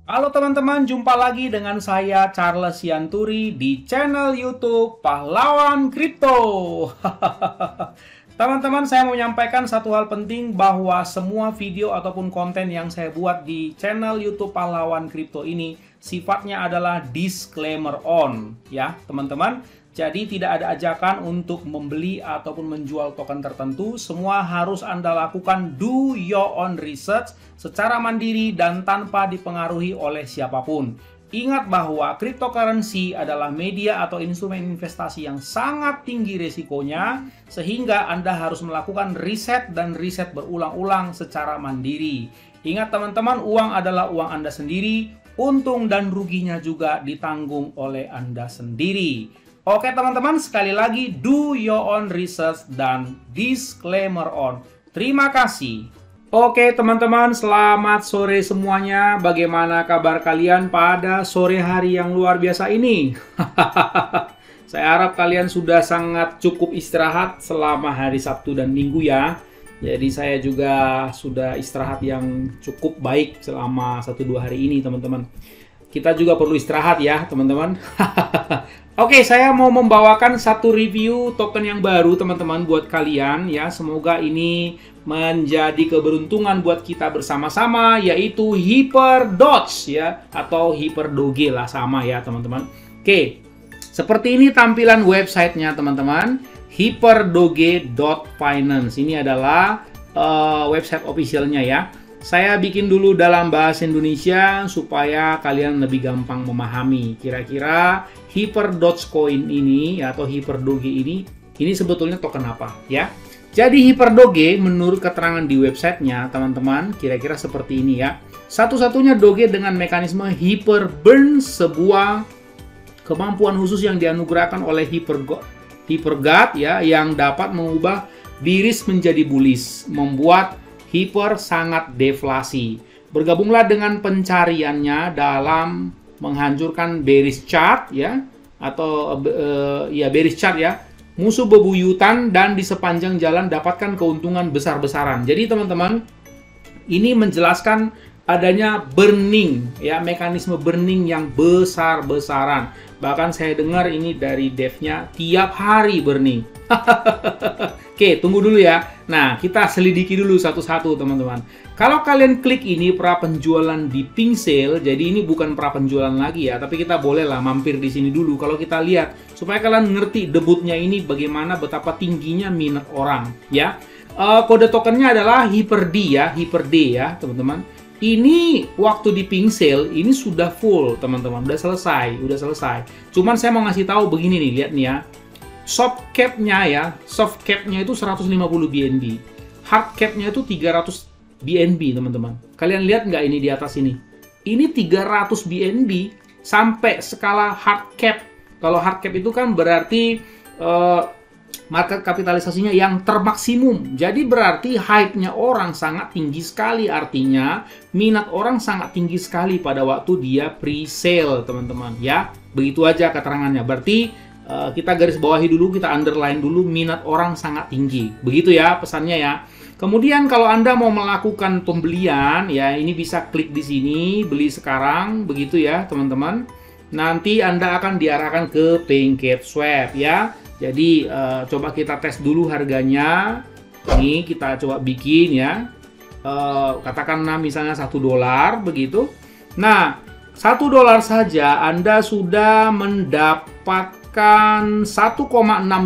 Halo teman-teman, jumpa lagi dengan saya Charles Sianturi di channel YouTube Pahlawan Kripto. Teman-teman, saya mau menyampaikan satu hal penting bahwa semua video ataupun konten yang saya buat di channel YouTube Pahlawan Kripto ini sifatnya adalah disclaimer on, ya teman-teman. Jadi tidak ada ajakan untuk membeli ataupun menjual token tertentu. Semua harus Anda lakukan do your own research secara mandiri dan tanpa dipengaruhi oleh siapapun. Ingat bahwa cryptocurrency adalah media atau instrumen investasi yang sangat tinggi risikonya, sehingga Anda harus melakukan riset dan riset berulang-ulang secara mandiri. Ingat teman-teman, uang adalah uang Anda sendiri, untung dan ruginya juga ditanggung oleh Anda sendiri. Oke teman-teman, sekali lagi do your own research dan disclaimer on. Terima kasih. Oke teman-teman, selamat sore semuanya. Bagaimana kabar kalian pada sore hari yang luar biasa ini? Saya harap kalian sudah sangat cukup istirahat selama hari Sabtu dan Minggu ya. Jadi saya juga sudah istirahat yang cukup baik selama 1-2 hari ini teman-teman. Kita juga perlu istirahat ya teman-teman. Oke, saya mau membawakan satu review token yang baru teman-teman buat kalian ya. Semoga ini menjadi keberuntungan buat kita bersama-sama, yaitu HyperDoge ya, atau HyperDoge lah, sama ya teman-teman. Oke, seperti ini tampilan websitenya teman-teman, hyperdoge.finance. Ini adalah website officialnya ya. Saya bikin dulu dalam bahasa Indonesia supaya kalian lebih gampang memahami. Kira-kira HyperDoge Coin ini atau HyperDoge ini sebetulnya token apa ya? Jadi HyperDoge menurut keterangan di websitenya teman-teman kira-kira seperti ini ya. Satu-satunya Doge dengan mekanisme Hyperburn, sebuah kemampuan khusus yang dianugerahkan oleh HyperGod ya, yang dapat mengubah bearish menjadi bullish, membuat Hyper sangat deflasi. Bergabunglah dengan pencariannya dalam menghancurkan bearish chart ya, atau bearish chart ya, musuh bebuyutan, dan di sepanjang jalan dapatkan keuntungan besar-besaran. Jadi teman-teman, ini menjelaskan adanya burning ya, mekanisme burning yang besar-besaran. Bahkan saya dengar ini dari devnya tiap hari burning. Oke, tunggu dulu ya. Nah, kita selidiki dulu satu-satu teman-teman. Kalau kalian klik ini pra penjualan di pink sale, jadi ini bukan pra penjualan lagi ya, tapi kita bolehlah mampir di sini dulu kalau kita lihat supaya kalian ngerti debutnya ini bagaimana, betapa tingginya minat orang ya. Kode tokennya adalah HyperD ya, HyperD ya teman-teman. Ini waktu di pink sale ini sudah full teman-teman, udah selesai. Cuman saya mau ngasih tahu begini nih, lihat nih ya. Soft cap-nya ya, soft cap-nya itu 150 BNB. Hard cap-nya itu 300 BNB, teman-teman. Kalian lihat nggak ini di atas ini? Ini 300 BNB sampai skala hard cap. Kalau hard cap itu kan berarti market kapitalisasinya yang termaksimum. Jadi berarti hype-nya orang sangat tinggi sekali. Artinya minat orang sangat tinggi sekali pada waktu dia pre-sale, teman-teman. Ya, begitu aja keterangannya. Berarti kita garis bawahi dulu, kita underline dulu, minat orang sangat tinggi. Begitu ya pesannya ya. Kemudian kalau Anda mau melakukan pembelian, ya ini bisa klik di sini, beli sekarang, begitu ya teman-teman. Nanti Anda akan diarahkan ke PancakeSwap ya. Jadi coba kita tes dulu harganya. Ini kita coba bikin ya. Katakanlah misalnya $1 begitu. Nah, $1 saja Anda sudah mendapatkan 1,6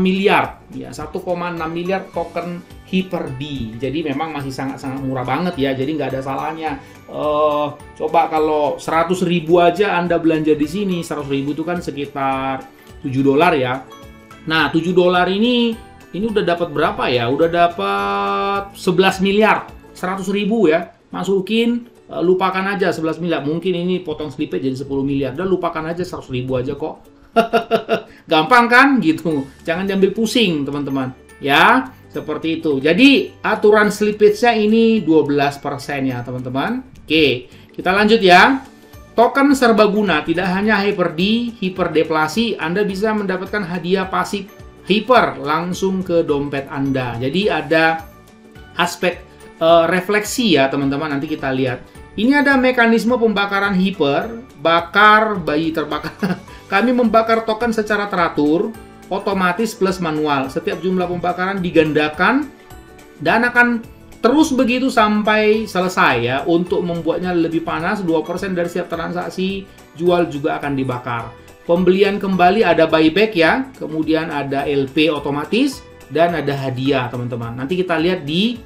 miliar ya, 1,6 miliar token HyperD. Jadi memang masih sangat-sangat murah banget ya, jadi nggak ada salahnya. Coba kalau 100.000 aja Anda belanja di sini, 100.000 itu kan sekitar $7 ya. Nah, $7 ini udah dapat berapa ya? Udah dapat 11 miliar, 100.000 ya. Masukin, lupakan aja 11 miliar. Mungkin ini potong slipnya jadi 10 miliar. Udah lupakan aja 100.000 aja kok. Gampang kan gitu, jangan diambil pusing teman-teman ya, seperti itu. Jadi aturan slippage-nya ini 12% ya teman-teman. Oke, kita lanjut ya. Token serbaguna tidak hanya HyperD, hiperdeflasi, Anda bisa mendapatkan hadiah pasif Hyper langsung ke dompet Anda. Jadi ada aspek refleksi ya teman-teman, nanti kita lihat. Ini ada mekanisme pembakaran Hyper, bakar bayi terbakar. Kami membakar token secara teratur, otomatis plus manual. Setiap jumlah pembakaran digandakan dan akan terus begitu sampai selesai ya. Untuk membuatnya lebih panas, 2% dari setiap transaksi jual juga akan dibakar. Pembelian kembali ada buyback ya, kemudian ada LP otomatis, dan ada hadiah teman-teman. Nanti kita lihat di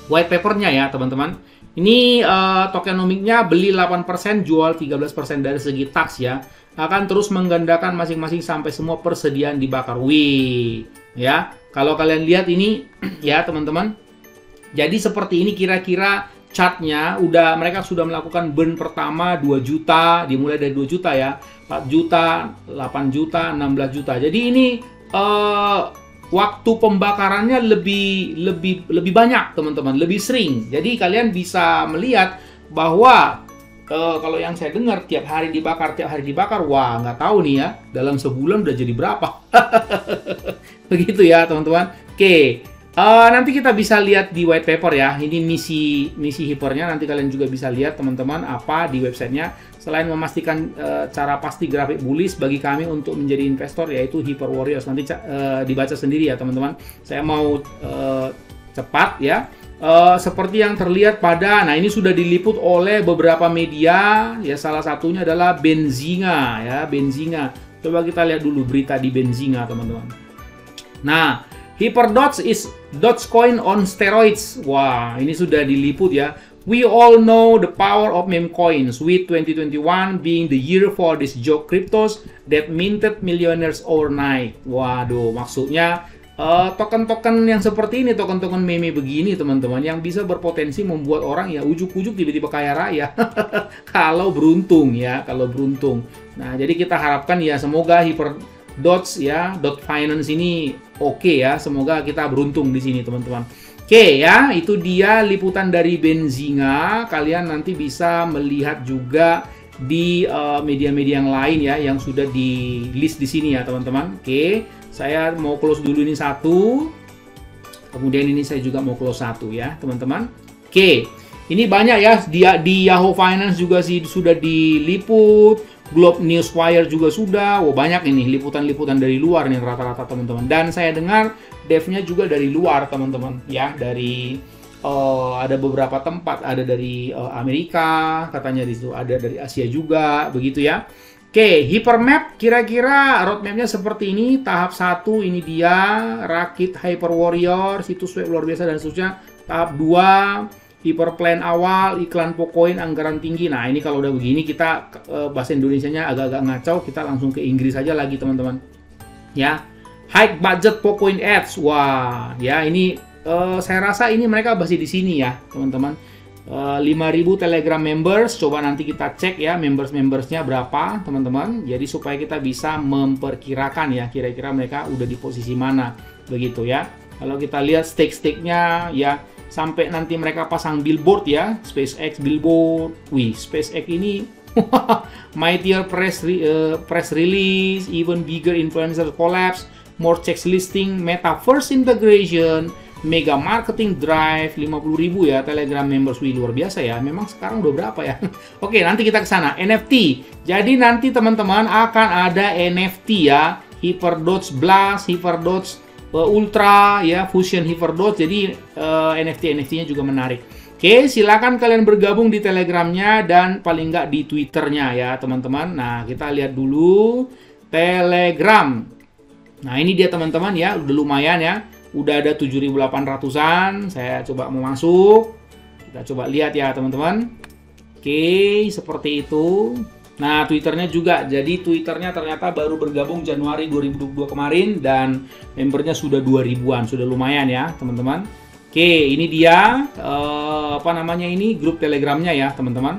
white papernya ya teman-teman. Ini tokenomiknya beli 8%, jual 13% dari segi tax ya. Akan terus menggandakan masing-masing sampai semua persediaan dibakar. Wih, ya. Kalau kalian lihat ini ya teman-teman. Jadi seperti ini kira-kira chartnya. Mereka sudah melakukan burn pertama 2 juta, dimulai dari 2 juta ya. 4 juta, 8 juta, 16 juta. Jadi ini waktu pembakarannya lebih banyak teman-teman, lebih sering. Jadi kalian bisa melihat bahwa kalau yang saya dengar tiap hari dibakar, wah nggak tahu nih ya, dalam sebulan udah jadi berapa. Begitu ya teman-teman. Oke, nanti kita bisa lihat di white paper ya. Ini misi Hypernya, nanti kalian juga bisa lihat teman-teman apa di websitenya. Selain memastikan cara pasti grafik bullish bagi kami untuk menjadi investor, yaitu Hyper Warriors. Nanti dibaca sendiri ya teman-teman. Saya mau cepat ya. Seperti yang terlihat nah ini sudah diliput oleh beberapa media ya, salah satunya adalah Benzinga ya, Benzinga. Coba kita lihat dulu berita di Benzinga teman-teman. Nah, HyperDOTS is Dogecoin on steroids. Wah, ini sudah diliput ya. We all know the power of meme coins, with 2021 being the year for these joke cryptos that minted millionaires overnight. Waduh, maksudnya token-token yang seperti ini, token-token meme begini teman-teman, yang bisa berpotensi membuat orang ya ujuk-ujuk tiba-tiba kaya raya. Kalau beruntung ya, kalau beruntung. Nah, jadi kita harapkan ya semoga HyperDOTS ya, Dot Finance ini oke ya, semoga kita beruntung di sini teman-teman. Oke ya, itu dia liputan dari Benzinga. Kalian nanti bisa melihat juga di media-media yang lain ya, yang sudah di list di sini ya teman-teman. Oke, saya mau close dulu ini satu. Kemudian ini saya juga mau close satu ya teman-teman. Oke, ini banyak ya, di Yahoo Finance juga sih sudah diliput. Globe Newswire juga sudah. Wah, banyak ini liputan-liputan dari luar nih rata-rata teman-teman. Dan saya dengar devnya juga dari luar teman-teman ya, dari ada beberapa tempat, ada dari Amerika katanya, di situ ada dari Asia juga begitu ya. Oke, Hypermap kira-kira roadmapnya seperti ini. Tahap 1 ini dia rakit Hyper Warrior, situs web luar biasa dan seterusnya. Tahap 2 Hyperplan awal, iklan Pocoin, anggaran tinggi. Nah, ini kalau udah begini kita bahasa Indonesianya agak-agak ngacau, kita langsung ke Inggris aja lagi teman-teman. Ya, high budget Pocoin ads. Wah, ya ini saya rasa ini mereka masih di sini ya, teman-teman. 5.000 Telegram members. Coba nanti kita cek ya membersnya berapa, teman-teman. Jadi supaya kita bisa memperkirakan ya kira-kira mereka udah di posisi mana begitu ya. Kalau kita lihat stake-nya ya, sampai nanti mereka pasang billboard ya, SpaceX billboard. Wih, SpaceX ini mightier press release, even bigger influencer collapse, more checks listing, metaverse integration, mega marketing drive, 50.000 ya Telegram members. Wih, luar biasa ya. Memang sekarang udah berapa ya? Oke, nanti kita ke sana. NFT. Jadi nanti teman-teman akan ada NFT ya, HyperDOTS Blast, HyperDOTS Ultra ya, Fusion HyperDOTS. Jadi NFT-nya juga menarik. Oke, silakan kalian bergabung di Telegramnya dan paling nggak di Twitternya ya teman-teman. Nah, kita lihat dulu Telegram. Nah, ini dia teman-teman ya, udah lumayan ya. Udah ada 7.800-an. Saya coba mau masuk. Kita coba lihat ya teman-teman. Oke, seperti itu. Nah, Twitternya juga. Jadi Twitternya ternyata baru bergabung Januari 2022 kemarin dan membernya sudah 2.000-an, sudah lumayan ya, teman-teman. Oke, ini dia apa namanya ini grup Telegramnya ya, teman-teman.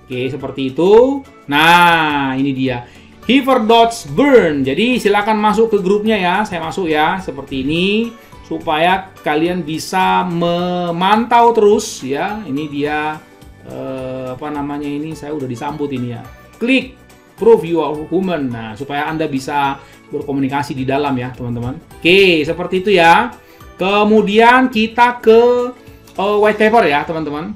Oke, seperti itu. Nah, ini dia HyperDOTS Burn. Jadi silakan masuk ke grupnya ya. Saya masuk ya, seperti ini supaya kalian bisa memantau terus ya. Ini dia apa namanya ini, saya udah disambut ini ya. Klik prove you are human. Nah, supaya Anda bisa berkomunikasi di dalam ya, teman-teman. Oke, seperti itu ya. Kemudian kita ke white paper ya, teman-teman.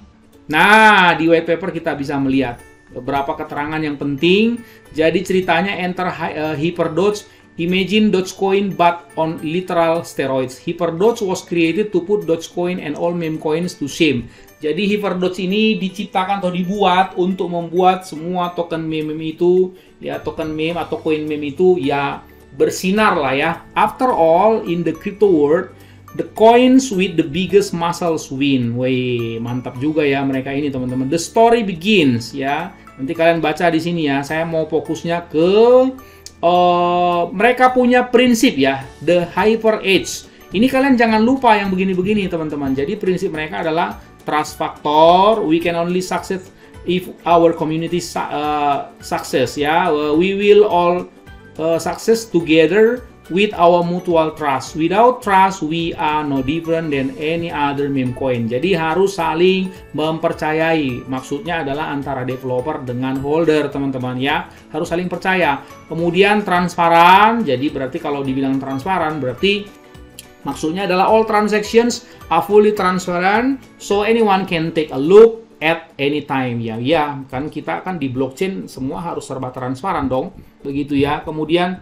Nah, di white paper kita bisa melihat beberapa keterangan yang penting. Jadi ceritanya enter HyperDoge. Imagine Dogecoin but on literal steroids. HyperDoge was created to put Dogecoin and all meme coins to shame. Jadi HyperDoge ini diciptakan atau dibuat untuk membuat semua token meme itu, ya token meme atau koin meme itu ya bersinar lah ya. After all, in the crypto world, the coins with the biggest muscles win. Wih, mantap juga ya mereka ini teman-teman. The story begins ya. Nanti kalian baca di sini ya. Saya mau fokusnya ke mereka punya prinsip ya, the hyper edge. Ini kalian jangan lupa yang begini-begini teman-teman. Jadi prinsip mereka adalah trust factor. We can only succeed if our community success ya. We will all success together with our mutual trust. Without trust, we are no different than any other meme coin. Jadi harus saling mempercayai. Maksudnya adalah antara developer dengan holder, teman-teman ya. Harus saling percaya. Kemudian transparan. Jadi berarti kalau dibilang transparan, berarti maksudnya adalah all transactions are fully transparent, so anyone can take a look at any time ya. Ya, kan kita kan di blockchain semua harus serba transparan dong. Begitu ya. Kemudian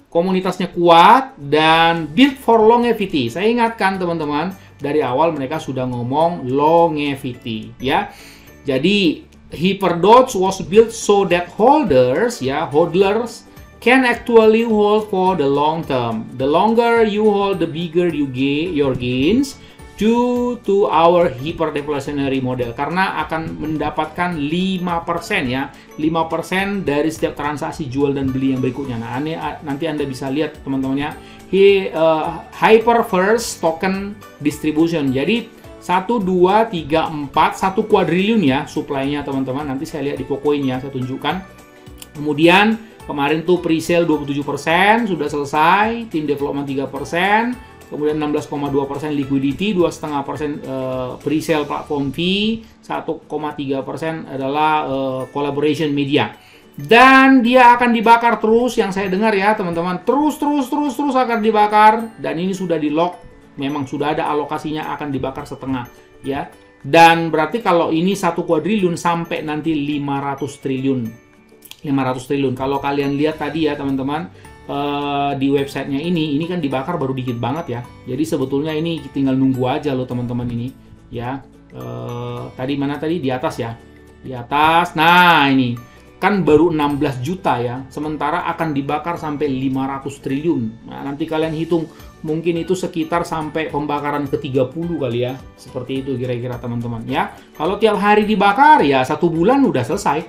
komunitasnya kuat dan built for longevity. Saya ingatkan teman-teman, dari awal mereka sudah ngomong longevity ya. Jadi HyperDoge was built so that holders can actually hold for the long term. The longer you hold, the bigger your gains due to our hyperdeflationary model. Karena akan mendapatkan 5% ya. 5% dari setiap transaksi jual dan beli yang berikutnya. Nah, nanti Anda bisa lihat teman-teman ya. Hyper first token distribution. Jadi 1, 2, 3, 4, 1 kuadriliun ya supply-nya teman-teman. Nanti saya lihat di Pocoin ya, saya tunjukkan. Kemudian kemarin tuh pre-sale 27% sudah selesai, tim development 3%. Kemudian 16,2% liquidity, 2,5% pre-sale platform fee, 1,3% adalah collaboration media. Dan dia akan dibakar terus, yang saya dengar ya teman-teman, terus akan dibakar. Dan ini sudah di lock, memang sudah ada alokasinya akan dibakar setengah ya. Dan berarti kalau ini 1 kuadriliun sampai nanti 500 triliun. 500 triliun. Kalau kalian lihat tadi ya teman-teman, di websitenya ini kan dibakar baru dikit banget ya. Jadi sebetulnya ini tinggal nunggu aja loh teman-teman ini ya. Tadi mana tadi di atas ya, di atas. Nah ini kan baru 16 juta ya, sementara akan dibakar sampai 500 triliun. Nah nanti kalian hitung, mungkin itu sekitar sampai pembakaran ke-30 kali ya. Seperti itu kira-kira teman-teman ya. Kalau tiap hari dibakar ya 1 bulan udah selesai.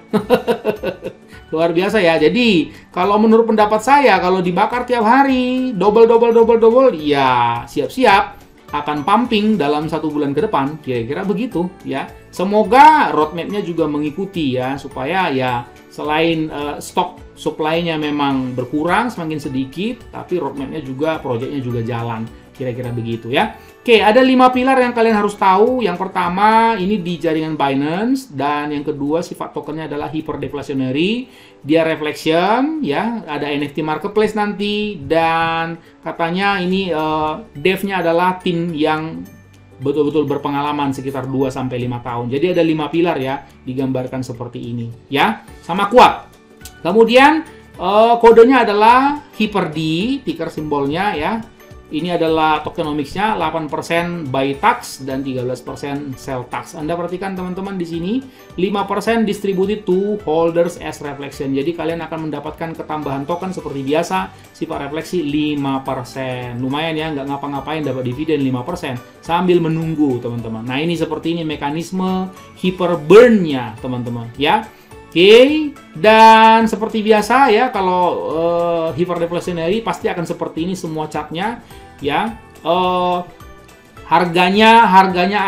Luar biasa ya. Jadi kalau menurut pendapat saya, kalau dibakar tiap hari double, ya siap-siap akan pumping dalam 1 bulan ke depan. Kira-kira begitu ya. Semoga roadmap-nya juga mengikuti ya, supaya ya selain stok supply-nya memang berkurang semakin sedikit, tapi roadmap-nya juga, project-nya juga jalan. Kira-kira begitu ya. Oke, ada 5 pilar yang kalian harus tahu. Yang pertama, ini di jaringan Binance. Dan yang kedua, sifat tokennya adalah hyperdeflationary. Dia reflection, ya. Ada NFT marketplace nanti. Dan katanya ini dev-nya adalah tim yang betul-betul berpengalaman sekitar 2-5 tahun. Jadi ada 5 pilar ya, digambarkan seperti ini. Ya, sama kuat. Kemudian, kodenya adalah HyperD, ticker simbolnya ya. Ini adalah tokenomics-nya, 8% buy tax dan 13% sell tax. Anda perhatikan teman-teman di sini, 5% distributed to holders as reflection. Jadi kalian akan mendapatkan ketambahan token seperti biasa, sifat refleksi 5%. Lumayan ya, nggak ngapa-ngapain dapat dividen 5% sambil menunggu teman-teman. Nah ini seperti ini mekanisme hyper burn-nya teman-teman ya. Oke, dan seperti biasa ya, kalau hyperdeflationary pasti akan seperti ini semua chartnya ya. Harganya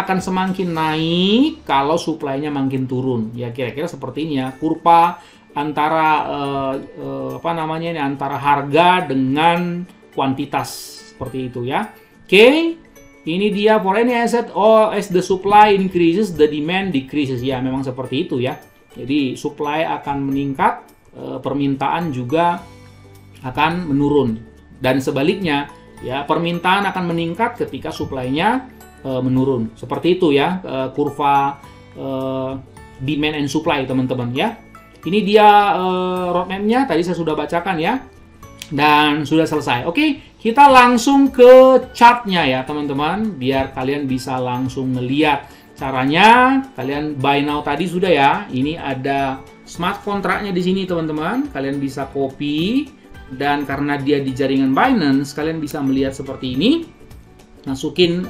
akan semakin naik kalau supply-nya makin turun ya, kira-kira seperti ini ya, kurva antara antara harga dengan kuantitas seperti itu ya. Oke, ini dia for any asset as the supply increases the demand decreases ya, memang seperti itu ya. Jadi supply akan meningkat, permintaan juga akan menurun. Dan sebaliknya, ya permintaan akan meningkat ketika supply-nya menurun. Seperti itu ya, kurva demand and supply teman-teman ya. Ini dia roadmap-nya, tadi saya sudah bacakan ya. Dan sudah selesai. Oke, kita langsung ke chart-nya ya teman-teman, biar kalian bisa langsung ngeliat caranya. Kalian buy now tadi sudah ya. Ini ada smart kontraknya di sini teman-teman. Kalian bisa copy, dan karena dia di jaringan Binance, kalian bisa melihat seperti ini. Masukin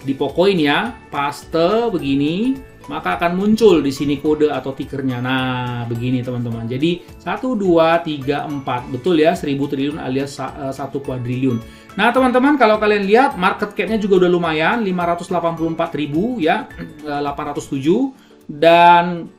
di Pocoin ya, paste begini, maka akan muncul di sini kode atau tickernya. Nah, begini teman-teman. Jadi 1, 2, 3, 4. Betul ya, 1000 triliun alias 1 kuadriliun. Nah, teman-teman, kalau kalian lihat market cap-nya juga udah lumayan, 584.000 ya, 807, dan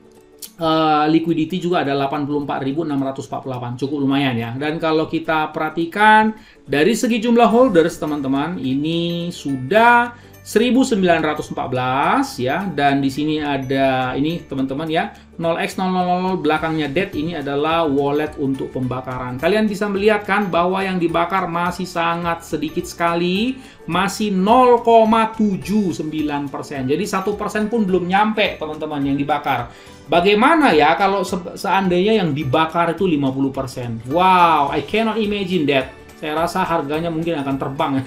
liquidity juga ada 84.648, cukup lumayan ya. Dan kalau kita perhatikan dari segi jumlah holders teman-teman, ini sudah 1914 ya, dan di sini ada ini teman-teman ya, 0x0000 belakangnya DET, ini adalah wallet untuk pembakaran. Kalian bisa melihat kan bahwa yang dibakar masih sangat sedikit sekali, masih 0,79%. Jadi 1% pun belum nyampe teman-teman yang dibakar. Bagaimana ya kalau seandainya yang dibakar itu 50%? Wow, I cannot imagine that. Saya rasa harganya mungkin akan terbang.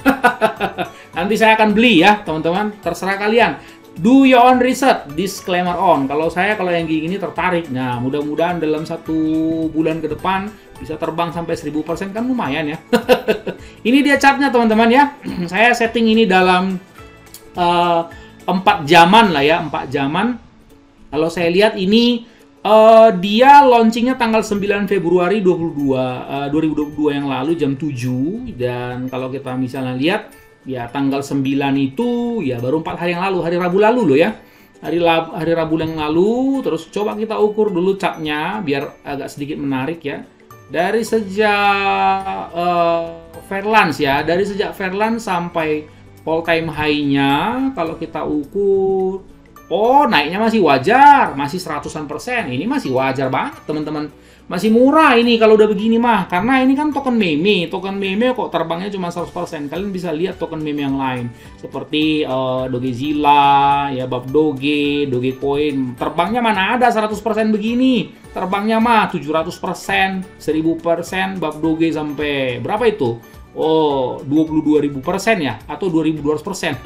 Nanti saya akan beli ya, teman-teman. Terserah kalian. Do your own research. Disclaimer on. Kalau yang gini tertarik. Nah, mudah-mudahan dalam 1 bulan ke depan bisa terbang sampai 1000%, kan lumayan ya. Ini dia chartnya teman-teman ya. Saya setting ini dalam 4 jaman lah ya, 4 jaman. Kalau saya lihat ini dia launchingnya tanggal 9 Februari 2022 yang lalu jam 7, dan kalau kita misalnya lihat ya tanggal 9 itu ya baru 4 hari yang lalu, hari Rabu lalu loh ya, hari Rabu yang lalu. Terus coba kita ukur dulu chartnya biar agak sedikit menarik ya. Dari sejak Fairlands ya, dari sejak Fairlands sampai all time high-nya kalau kita ukur, oh, naiknya masih wajar, masih 100%. Ini masih wajar banget, teman-teman. Masih murah ini kalau udah begini mah. Karena ini kan token meme. Token meme kok terbangnya cuma 100%. Kalian bisa lihat token meme yang lain. Seperti Dogezilla, ya, Bab Doge, Dogecoin. Terbangnya mana ada 100% begini. Terbangnya mah 700%, 1000%, Bab Doge sampai berapa itu? Oh, 22.000% ya, atau 2.200%.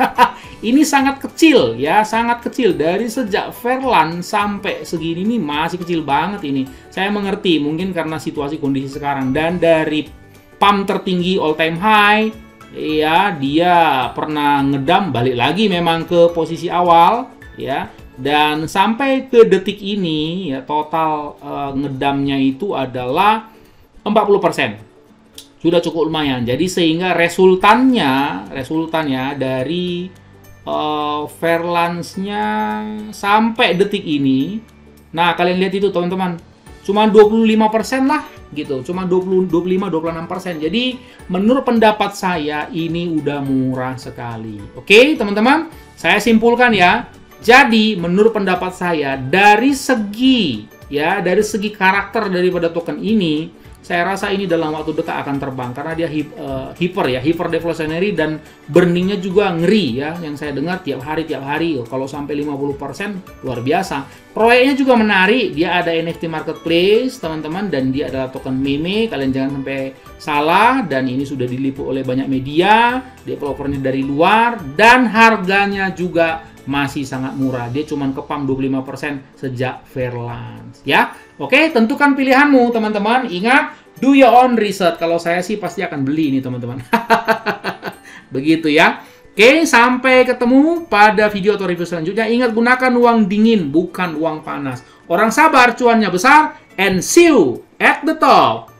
Ini sangat kecil ya, sangat kecil. Dari sejak Fairlands sampai segini nih masih kecil banget ini. Saya mengerti, mungkin karena situasi kondisi sekarang. Dan dari pump tertinggi all time high, ya dia pernah ngedam, balik lagi memang ke posisi awal ya. Dan sampai ke detik ini ya total ngedamnya itu adalah 40%. Sudah cukup lumayan. Jadi sehingga resultannya dari Fairlands-nya sampai detik ini, nah kalian lihat itu teman-teman, cuma 25% lah gitu, cuma 25-26%. Jadi menurut pendapat saya ini udah murah sekali. Oke teman-teman, saya simpulkan ya. Jadi menurut pendapat saya dari segi karakter daripada token ini, saya rasa ini dalam waktu dekat akan terbang karena dia hyper deflationary, dan burningnya juga ngeri ya. Yang saya dengar tiap hari kalau sampai 50% luar biasa. Proyeknya juga menarik, dia ada NFT marketplace teman-teman, dan dia adalah token meme, kalian jangan sampai salah. Dan ini sudah diliput oleh banyak media, developernya dari luar, dan harganya juga masih sangat murah. Dia cuma kepam 25% sejak Fairlands ya. Oke, tentukan pilihanmu teman-teman. Ingat, do your own research. Kalau saya sih pasti akan beli ini teman-teman. Begitu ya. Oke, sampai ketemu pada video atau review selanjutnya. Ingat, gunakan uang dingin bukan uang panas. Orang sabar cuannya besar, and see you at the top.